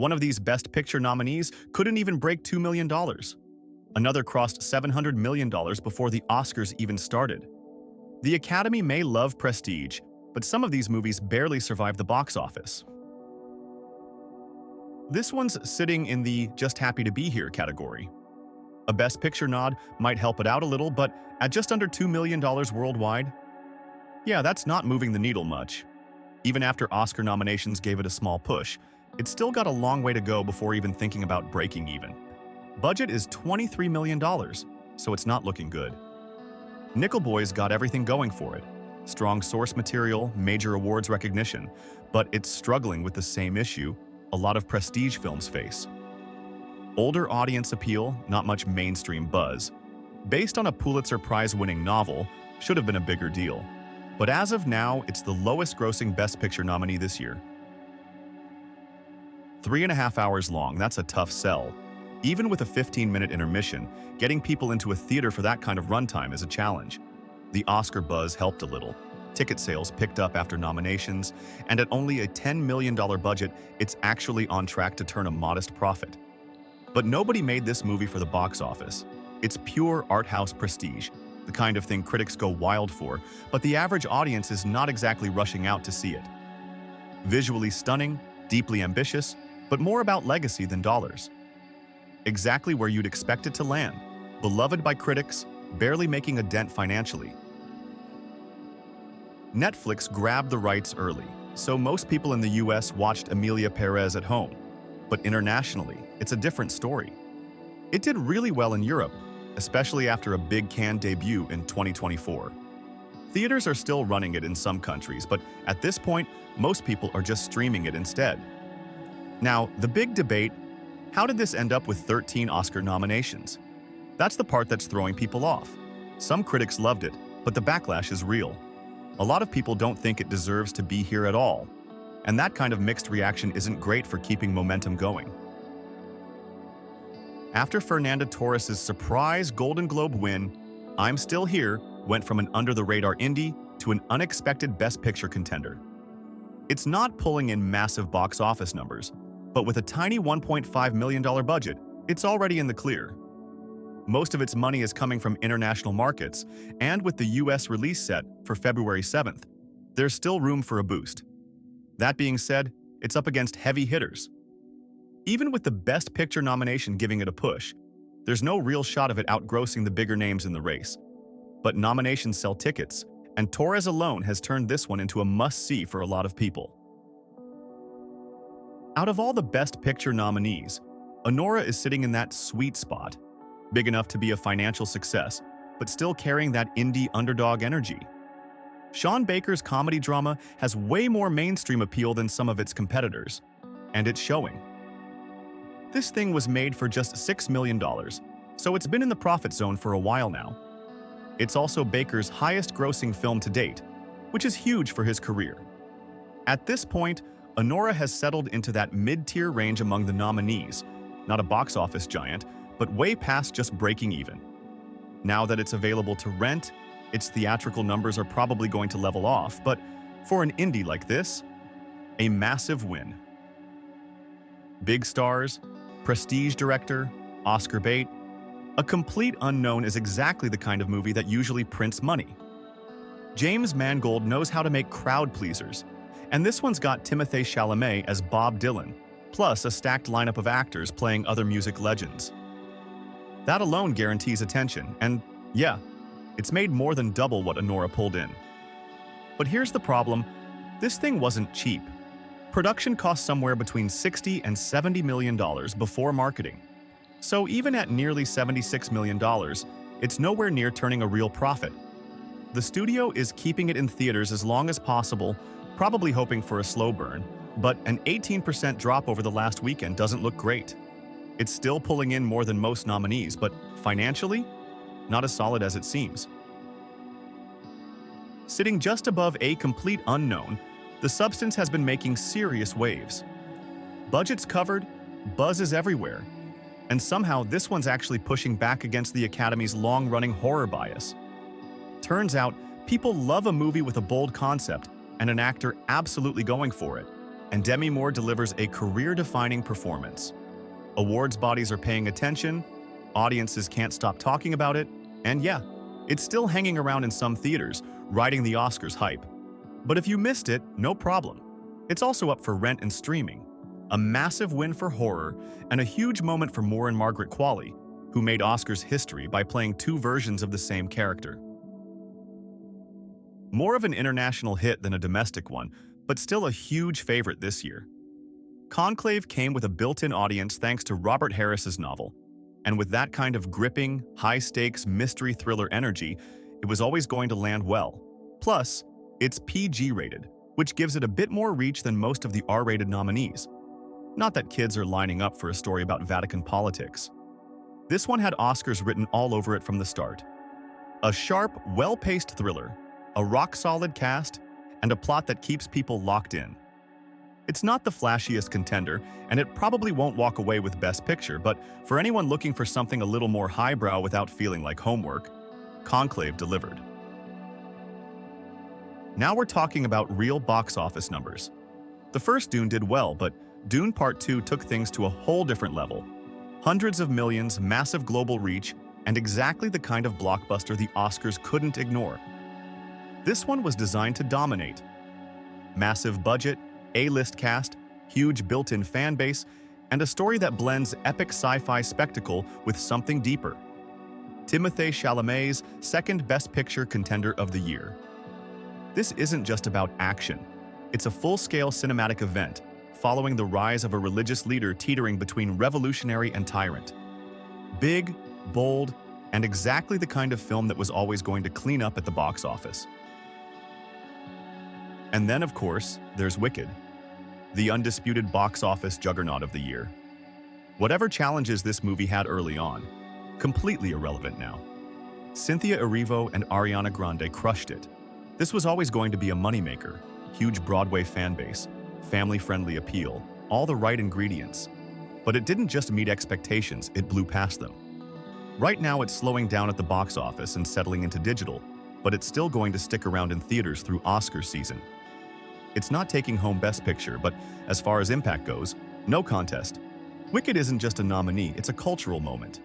One of these Best Picture nominees couldn't even break $2 million. Another crossed $700 million before the Oscars even started. The Academy may love prestige, but some of these movies barely survive the box office. This one's sitting in the just happy to be here category. A Best Picture nod might help it out a little, but at just under $2 million worldwide, yeah, that's not moving the needle much. Even after Oscar nominations gave it a small push, it's still got a long way to go before even thinking about breaking even. Budget is $23 million, so it's not looking good. Nickel Boy's got everything going for it. Strong source material, major awards recognition, but it's struggling with the same issue a lot of prestige films face. Older audience appeal, not much mainstream buzz. Based on a Pulitzer Prize-winning novel, should have been a bigger deal. But as of now, it's the lowest-grossing Best Picture nominee this year. 3.5 hours long, that's a tough sell. Even with a 15-minute intermission, getting people into a theater for that kind of runtime is a challenge. The Oscar buzz helped a little. Ticket sales picked up after nominations, and at only a $10 million budget, it's actually on track to turn a modest profit. But nobody made this movie for the box office. It's pure art house prestige, the kind of thing critics go wild for, but the average audience is not exactly rushing out to see it. Visually stunning, deeply ambitious, but more about legacy than dollars. Exactly where you'd expect it to land, beloved by critics, barely making a dent financially. Netflix grabbed the rights early, so most people in the US watched Emilia Perez at home. But internationally, it's a different story. It did really well in Europe, especially after a big Cannes debut in 2024. Theaters are still running it in some countries, but at this point, most people are just streaming it instead. Now, the big debate: how did this end up with 13 Oscar nominations? That's the part that's throwing people off. Some critics loved it, but the backlash is real. A lot of people don't think it deserves to be here at all, and that kind of mixed reaction isn't great for keeping momentum going. After Fernando Torres' surprise Golden Globe win, I'm Still Here went from an under-the-radar indie to an unexpected Best Picture contender. It's not pulling in massive box office numbers, but with a tiny $1.5 million budget, it's already in the clear. Most of its money is coming from international markets, and with the US release set for February 7th, there's still room for a boost. That being said, it's up against heavy hitters. Even with the Best Picture nomination giving it a push, there's no real shot of it outgrossing the bigger names in the race. But nominations sell tickets, and Torres alone has turned this one into a must-see for a lot of people. Out of all the Best Picture nominees, Anora is sitting in that sweet spot, big enough to be a financial success, but still carrying that indie underdog energy. Sean Baker's comedy drama has way more mainstream appeal than some of its competitors, and it's showing. This thing was made for just $6 million, so it's been in the profit zone for a while now. It's also Baker's highest-grossing film to date, which is huge for his career. At this point, Anora has settled into that mid-tier range among the nominees, not a box office giant, but way past just breaking even. Now that it's available to rent, its theatrical numbers are probably going to level off, but for an indie like this, a massive win. Big stars, prestige director, Oscar bait, a complete unknown is exactly the kind of movie that usually prints money. James Mangold knows how to make crowd pleasers, and this one's got Timothée Chalamet as Bob Dylan, plus a stacked lineup of actors playing other music legends. That alone guarantees attention, and yeah, it's made more than double what Anora pulled in. But here's the problem: this thing wasn't cheap. Production cost somewhere between $60 and $70 million before marketing. So even at nearly $76 million, it's nowhere near turning a real profit. The studio is keeping it in theaters as long as possible, probably hoping for a slow burn, but an 18% drop over the last weekend doesn't look great. It's still pulling in more than most nominees, but financially, not as solid as it seems. Sitting just above A Complete Unknown, The Substance has been making serious waves. Budgets covered, buzz is everywhere, and somehow this one's actually pushing back against the Academy's long-running horror bias. Turns out, people love a movie with a bold concept and an actor absolutely going for it. and Demi Moore delivers a career-defining performance. Awards bodies are paying attention, audiences can't stop talking about it, and yeah, it's still hanging around in some theaters, riding the Oscars hype. But if you missed it, no problem. It's also up for rent and streaming. A massive win for horror, and a huge moment for Moore and Margaret Qualley, who made Oscars history by playing two versions of the same character. More of an international hit than a domestic one, but still a huge favorite this year. Conclave came with a built-in audience thanks to Robert Harris's novel, and with that kind of gripping, high-stakes mystery thriller energy, it was always going to land well. Plus, it's PG-rated, which gives it a bit more reach than most of the R-rated nominees. Not that kids are lining up for a story about Vatican politics. This one had Oscars written all over it from the start. A sharp, well-paced thriller, a rock-solid cast, and a plot that keeps people locked in. It's not the flashiest contender, and it probably won't walk away with Best Picture, but for anyone looking for something a little more highbrow without feeling like homework, Conclave delivered. Now we're talking about real box office numbers. The first Dune did well, but Dune Part 2 took things to a whole different level. Hundreds of millions, massive global reach, and exactly the kind of blockbuster the Oscars couldn't ignore. This one was designed to dominate. Massive budget, A-list cast, huge built-in fan base, and a story that blends epic sci-fi spectacle with something deeper. Timothée Chalamet's second Best Picture contender of the year. This isn't just about action. It's a full-scale cinematic event, following the rise of a religious leader teetering between revolutionary and tyrant. Big, bold, and exactly the kind of film that was always going to clean up at the box office. And then, of course, there's Wicked, the undisputed box office juggernaut of the year. Whatever challenges this movie had early on, completely irrelevant now. Cynthia Erivo and Ariana Grande crushed it. This was always going to be a moneymaker, huge Broadway fan base, family-friendly appeal, all the right ingredients. But it didn't just meet expectations, it blew past them. Right now it's slowing down at the box office and settling into digital, but it's still going to stick around in theaters through Oscar season. It's not taking home Best Picture, but as far as impact goes, no contest. Wicked isn't just a nominee, it's a cultural moment.